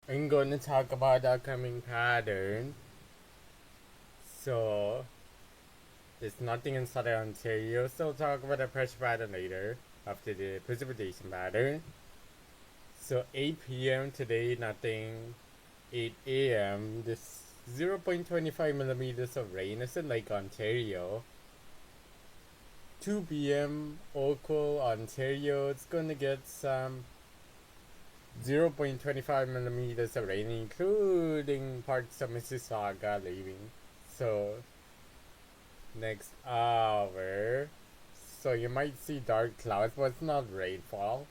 I'm going to talk about the upcoming pattern. So, there's nothing in Southern Ontario, so we'll talk about the pressure pattern later after the precipitation pattern. So, 8 p.m. today, nothing. 8 a.m., this 0.25 millimeters of rain is in Lake Ontario. 2 p.m., Oakville, Ontario, it's going to get some 0.25 millimeters of rain, including parts of Mississauga leaving. So, next hour. So, you might see dark clouds, but it's not rainfall.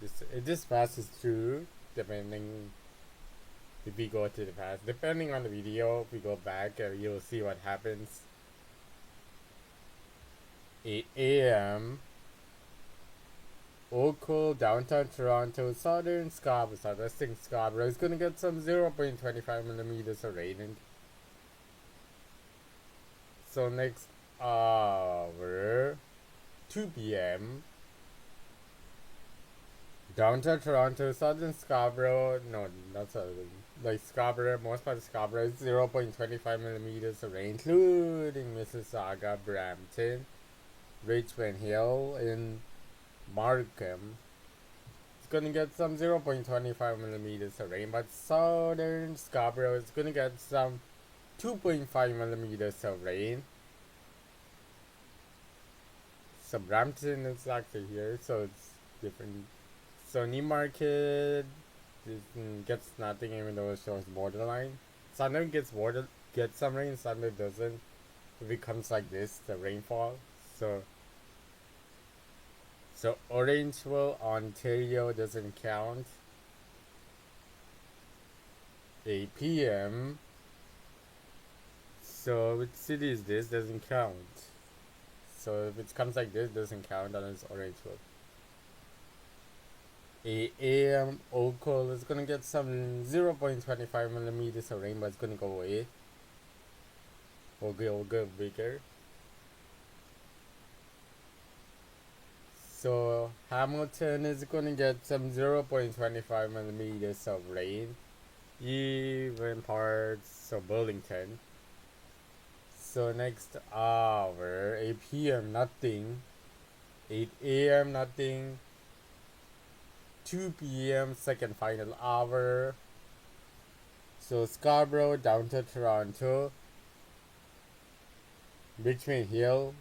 It just passes through, depending if we go to the past. Depending on the video, if we go back, you'll see what happens. 8 a.m. Local downtown Toronto, southern Scarborough, southwestern Scarborough is going to get some 0.25 millimeters of rain. So next hour, 2 p.m. Downtown Toronto, southern Scarborough, no, not southern, like Scarborough, most part of Scarborough is 0.25 millimeters of rain, including Mississauga, Brampton, Richmond Hill, and Markham. It's gonna get some 0.25 millimeters of rain, but southern Scarborough is gonna get some 2.5 millimeters of rain. So Brampton is actually here, so it's different. So Newmarket gets nothing, even though it shows borderline. Sunday gets some rain, Sunday doesn't. It becomes like this, the rainfall. So Orangeville, Ontario doesn't count. 8 p.m. So which city is this? Doesn't count. So if it comes like this, doesn't count unless Orangeville. 8 a.m. Oakville is gonna get some 0.25 millimeters of rain, but it's gonna go away. We'll go bigger. So Hamilton is gonna get some 0.25 millimeters of rain. Even parts of Burlington. So next hour, 8 p.m. nothing. 8 a.m. nothing. 2 p.m. second final hour. So Scarborough, downtown Toronto, Richmond Hill,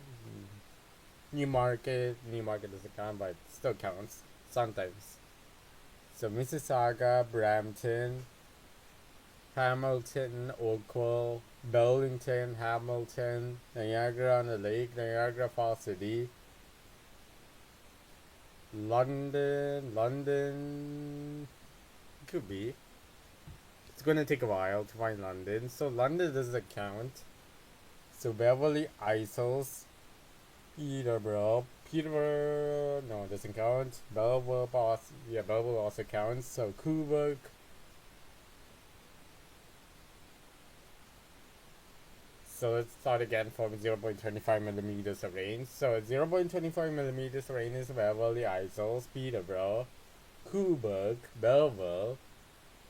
Newmarket doesn't count, but still counts sometimes. So Mississauga, Brampton, Hamilton, Oakville, Burlington, Hamilton, Niagara on the Lake, Niagara Falls City, London, could be. It's gonna take a while to find London, so London doesn't count. So Beverly Isles, Peterborough, no, doesn't count. Belleville also counts. So Quebec. So let's start again from 0.25 millimeters of rain. So 0.25 millimeters of rain is Beverly Isles, Peterborough, Quebec, Belleville,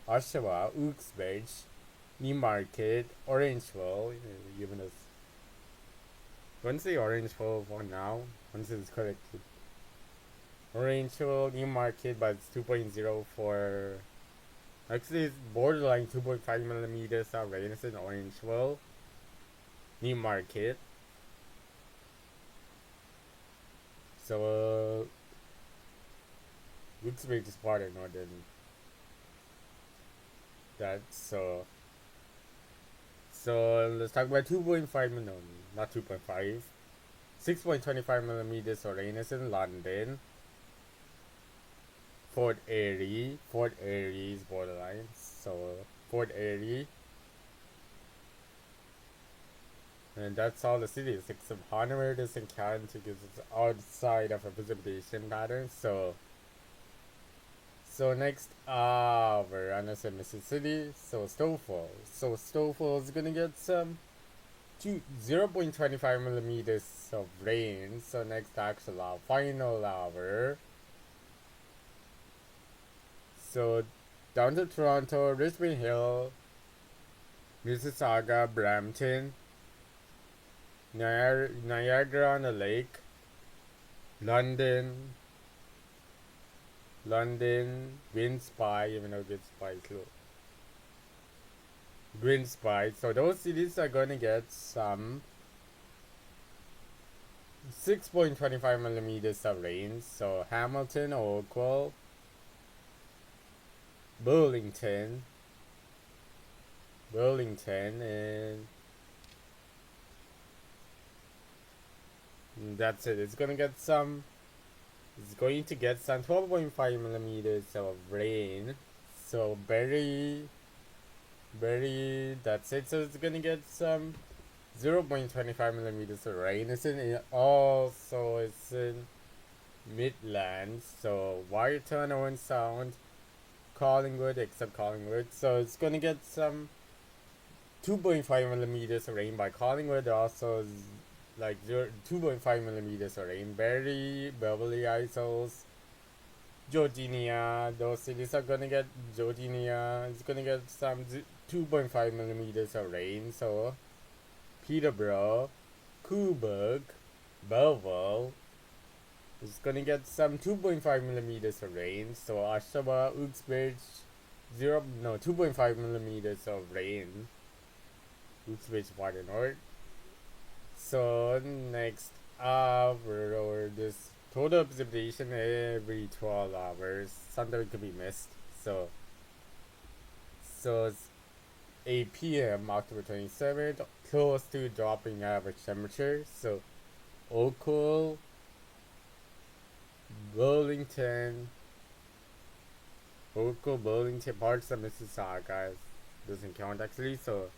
Oshawa, Uxbridge, Newmarket, Orangeville, even as once the Orangeville for now, once it's corrected. Orangeville, Newmarket, but it's 2.0 for actually it's borderline 2.5 millimeters of rain in Orangeville, Newmarket. So Uxbridge is farther north than that, so let's talk about 2.5 no, not 2.5. 6.25 millimeters of rain is in London. Fort Erie is borderline. So Fort Erie. And that's all the cities except Hanover doesn't count because it's outside of a precipitation pattern. So next we're on the Mississippi. So Stouffville. So Stouffville is gonna get some 0.25 millimeters of rain. So next actual final hour. So down to Toronto, Richmond Hill, Mississauga, Brampton, Niagara on the Lake, London, Green Spy, even though Green Spy is low. Green Spy. So those cities are going to get some 6.25 millimeters of rain. So Hamilton, Oakville, Burlington, and that's it. It's going to get some 12.5 millimeters of rain. So that's it. So it's going to get some 0.25 millimeters of rain. It's in Midland. So Wyton, Owen Sound, Collingwood, except Collingwood. So it's going to get some 2.5 millimeters of rain by Collingwood. Also, like 2.5 millimeters of rain. Barrie, Beverly Isles, Georginia. Those cities are gonna get Georginia. It's gonna get some 2.5 millimeters of rain. So Peterborough, Cobourg, Belleville is gonna get some 2.5 millimeters of rain. So Oshawa, Uxbridge, 2.5 millimeters of rain. Uxbridge, Water North. So next up, or this total precipitation every 12 hours. Sometimes it could be missed. So it's 8 p.m. October 27th, close to dropping average temperature. So Oakville, Burlington, parts of Mississauga doesn't count actually. So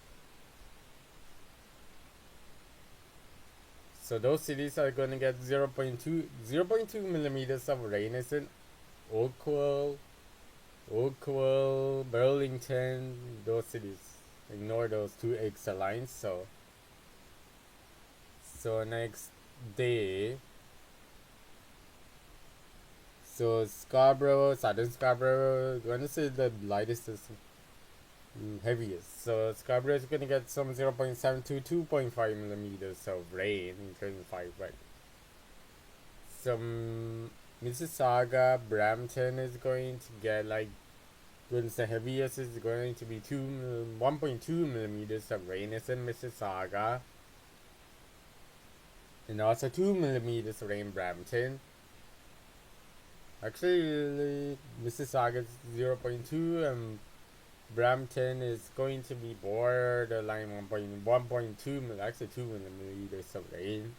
those cities are going to get 0.2 millimeters of rain. Is in Oakville, Burlington, those cities. Ignore those two extra lines. So next day. So Scarborough, Southern Scarborough, going to say the lightest is heaviest. So Scarborough is going to get some 0.7 to 2.5 millimeters of rain, including 5, right? Some Mississauga, Brampton is going to get the heaviest is going to be 1.2 millimeters of rain. It's in Mississauga. And also 2 millimeters of rain in Brampton. Actually, Mississauga is 0.2 and Brampton is going to be borderline 1.2, actually 2 millimeters of rain.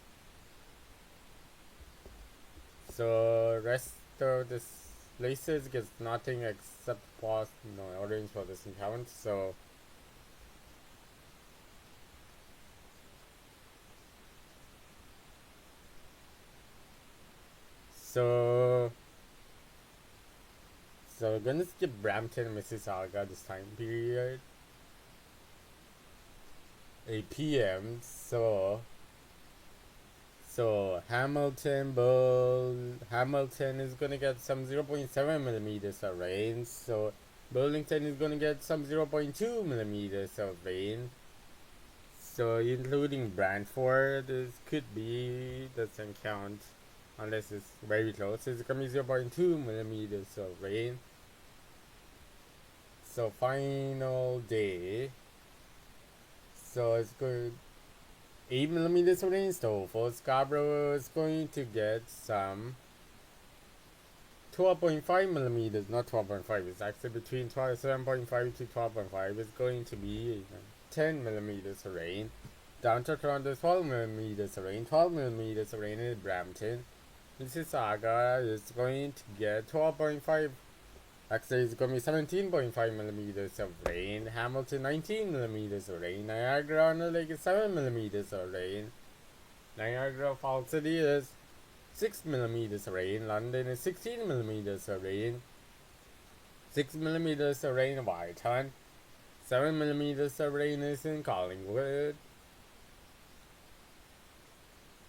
So rest of this places gets nothing except orange for this count. So we're gonna skip Brampton, Mississauga this time period. 8 p.m. So Hamilton is gonna get some 0.7 millimeters of rain. So Burlington is gonna get some 0.2 millimeters of rain. So including Brantford, this doesn't count unless it's very close. It's gonna be 0.2 millimeters of rain. So final day. So it's good. 8 millimeters of rain. So for Scarborough, it's going to get some 12.5 millimeters, not 12.5. It's actually between 7.5 to 12.5. It's going to be 10 millimeters of rain. Down to Toronto, 12 millimeters of rain. 12 millimeters of rain in Brampton. Mississauga is going to get 12.5. Actually, it's going to be 17.5 millimeters of rain. Hamilton, 19 millimeters of rain. Niagara on the Lake is 7 millimeters of rain. Niagara Falls City is 6 millimeters of rain. London is 16 millimeters of rain. 6 millimeters of rain in Wyton. 7 millimeters of rain is in Collingwood.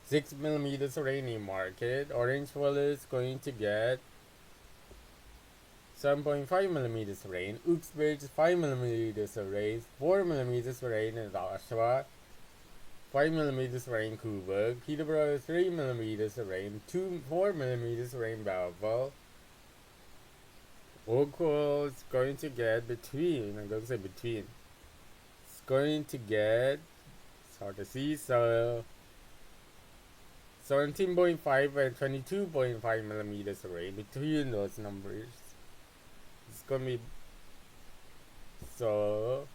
6 millimeters of rain in Market. Orangeville is going to get 7.5 millimeters of rain. Uxbridge 5 millimeters of rain. 4 millimeters of rain in Oshawa. 5 millimeters of rain Coburg. Peterborough 3 millimeters of rain. 4 millimeters of rain Belleville. Oakville is going to get between. I'm going to say between. It's going to get. It's hard to see. So 17.5 and 22.5 millimeters of rain between those numbers. It's gonna be so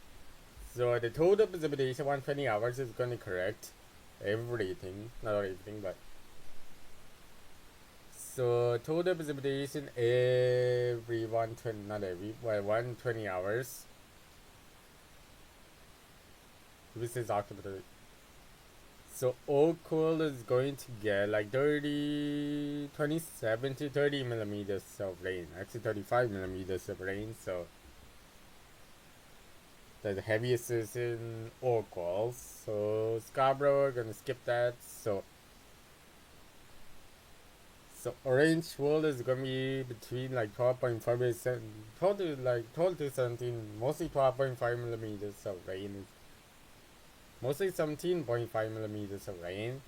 the total precipitation 120 hours is gonna correct everything, not everything, but so total precipitation every 120, not every, by 120 hours. This is October. So Oakville is going to get like 27 to 30 millimeters of rain. Actually 35 millimeters of rain. So the heaviest is in Oakville. So Scarborough, we're gonna skip that. So Orangeville is gonna be between like 12.5 12 to 17, mostly 12.5 millimeters of rain. Mostly 17.5 millimeters of rain.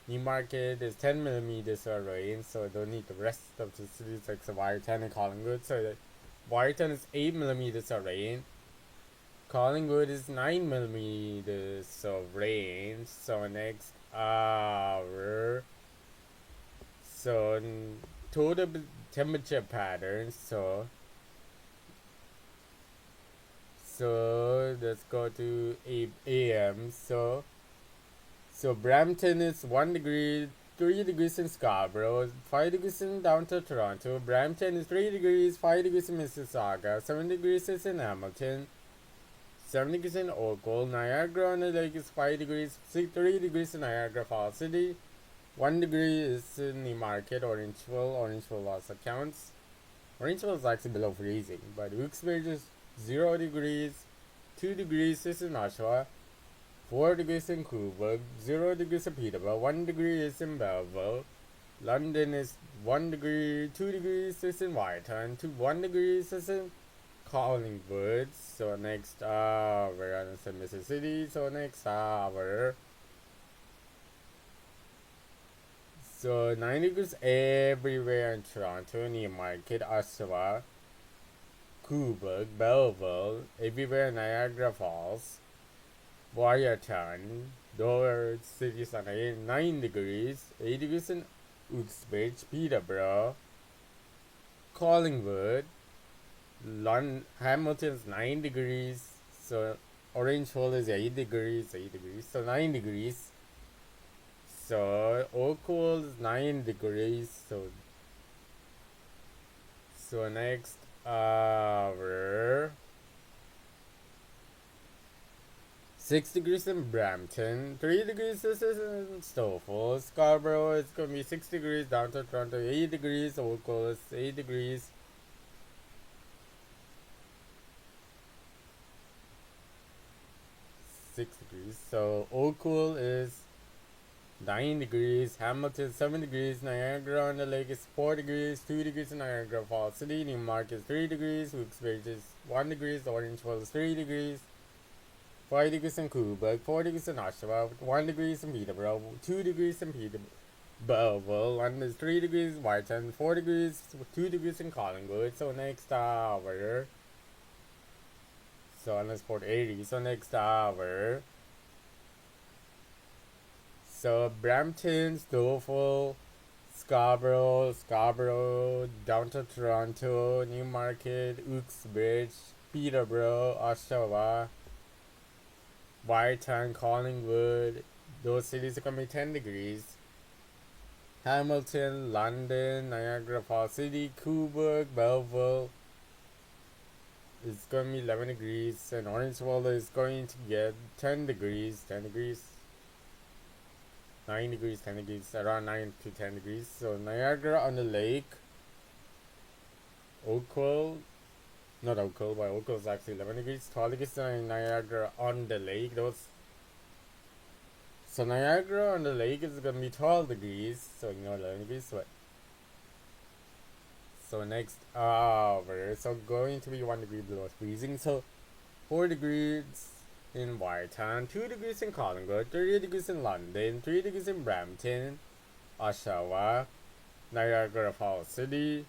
Newmarket is 10 millimeters of rain, so I don't need the rest of the cities like Wyerton and Collingwood. So Wyerton is 8 millimeters of rain. Collingwood is 9 millimeters of rain. So next hour. So total temperature patterns. So let's go to 8 a.m. So Brampton is 1 degree, 3 degrees in Scarborough, 5 degrees in downtown Toronto. Brampton is 3 degrees, 5 degrees in Mississauga, 7 degrees is in Hamilton, 7 degrees in Oakville. Niagara on the Lake is 5 degrees, 3 degrees in Niagara Falls City, 1 degree is in Newmarket, Orangeville also counts. Orangeville is actually below freezing, but Uxbridge is 0 degrees, 2 degrees is in Oshawa, 4 degrees in Coburg, 0 degrees in Peterborough, 1 degree is in Belleville. London is 1 degree, 2 degrees is in Wyerton, 1 degree is in Collingwood. So next hour, we're gonna say Mississippi. So next hour. So 9 degrees everywhere in Toronto, Newmarket, Oshawa, Coburg, Belleville, everywhere in Niagara Falls, Wyerton, those cities are 9 degrees, 8 degrees in Uxbridge, Peterborough, Collingwood, Hamilton is 9 degrees, so Orangeville is 8 degrees, so 9 degrees. So Oakville is 9 degrees, so next hour. 6 degrees in Brampton, 3 degrees is in Stouffville. Scarborough is going to be 6 degrees, downtown Toronto 8 degrees, Oakville is 8 degrees. So Oakville is 9 degrees, Hamilton 7 degrees, Niagara on the Lake is 4 degrees, 2 degrees in Niagara Falls City, Newmarket is 3 degrees, Uxbridge is 1 degree, Orangeville is 3 degrees, 5 degrees in Coburg, 4 degrees in Oshawa, 1 degree in Peterborough, 2 degrees in Belleville, London is 3 degrees, Wyerton 4 degrees, 2 degrees in Collingwood. So next hour. So unless Port 80. So next hour. So Brampton, Stouffville, Scarborough, downtown Toronto, Newmarket, Uxbridge, Peterborough, Oshawa, Wyerton, Collingwood, those cities are going to be 10 degrees. Hamilton, London, Niagara Falls City, Coburg, Belleville is going to be 11 degrees. And Orangeville is going to get 10 degrees, 9 degrees, 10 degrees, around 9 to 10 degrees. So Niagara on the Lake, Oakville, not Oakville, but Oakville is actually 11 degrees, 12 degrees in Niagara on the Lake. So Niagara on the Lake is going to be 12 degrees, so ignore 11 degrees. So next so going to be 1 degree below freezing. So 4 degrees in Whitetown, 2 degrees in Collingwood, 3 degrees in London, 3 degrees in Brampton, Oshawa, Niagara Falls City,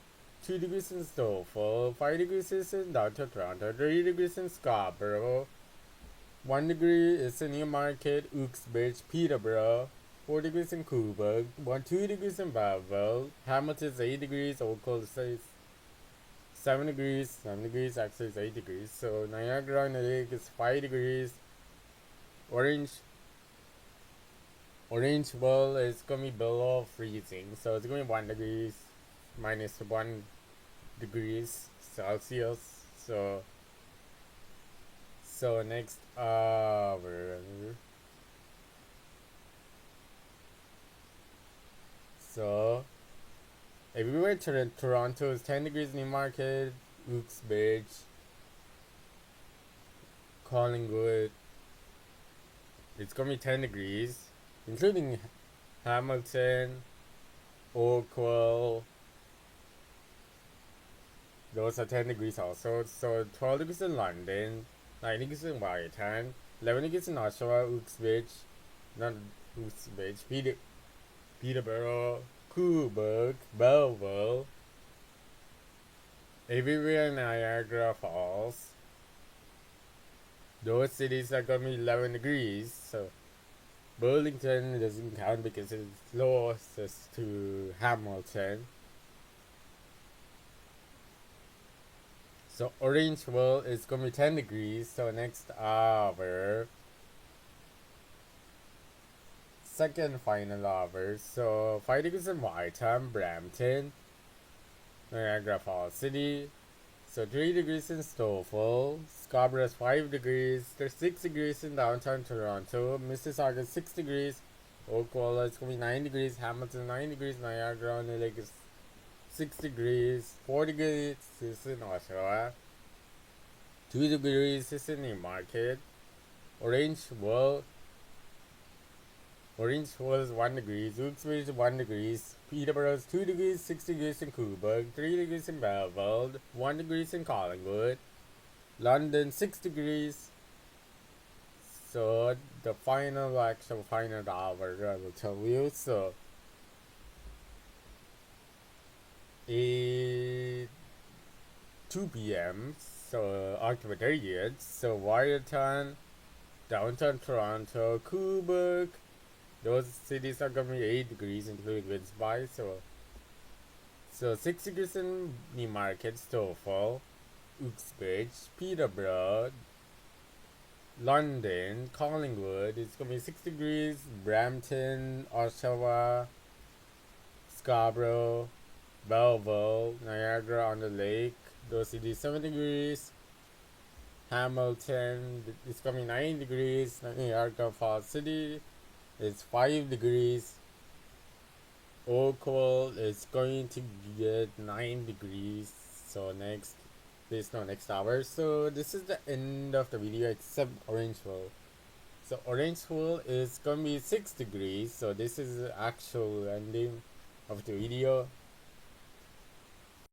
2 degrees in Stouffville, 5 degrees is in downtown Toronto, 3 degrees in Scarborough, 1 degree is in Newmarket, Uxbridge, Peterborough, 4 degrees in Coburg, 2 degrees in Belleville, Hamilton is 8 degrees, Oakville is 7 degrees, 7 degrees actually is 8 degrees. So Niagara on the Lake is 5 degrees. Orangeville is gonna be below freezing, so it's gonna be 1 degrees minus 1 degrees Celsius. So next so everywhere Toronto is 10 degrees Newmarket, Uxbridge, Collingwood, it's gonna be 10 degrees, including Hamilton, Oakville, those are 10 degrees also. So 12 degrees in London, 9 degrees in Whitehand, 11 degrees in Oshawa, Uxbridge, not Uxbridge, Peterborough, Coburg, Belleville, everywhere in Niagara Falls. Those cities are gonna be 11 degrees. So Burlington doesn't count because it's closest to Hamilton. So Orangeville is gonna be 10 degrees. So next hour, second final hour. So 5 degrees in Whiteham, Brampton, Niagara Falls City. So 3 degrees in Stouffville, Scarborough is 5 degrees. There's 6 degrees in downtown Toronto. Mississauga is 6 degrees. Oakville is gonna be 9 degrees. Hamilton 9 degrees. Niagara on the Lake is 6 degrees. 4 degrees is in Oshawa. 2 degrees is in Newmarket. Orangeville is 1 degree. Uxbridge is 1 degree. Peterborough is 2 degrees. 6 degrees in Coburg. 3 degrees in Belleville. 1 degree in Collingwood. London 6 degrees. So the final hour I will tell you. So 2 p.m. So October 30th. So Watertown, downtown Toronto, Coburg, those cities are gonna be 8 degrees, including winds by. So 6 degrees in Newmarket, Stouffville, Uxbridge, Peterborough, London, Collingwood. It's gonna be 6 degrees. Brampton, Oshawa, Scarborough, Belleville, Niagara on the Lake. Those cities 7 degrees. Hamilton, it's gonna be 9 degrees. Niagara Falls City, it's 5 degrees. Oakville is going to get 9 degrees. So next hour. So this is the end of the video except Orangeville. So Orangeville is gonna be 6 degrees. So this is the actual ending of the video.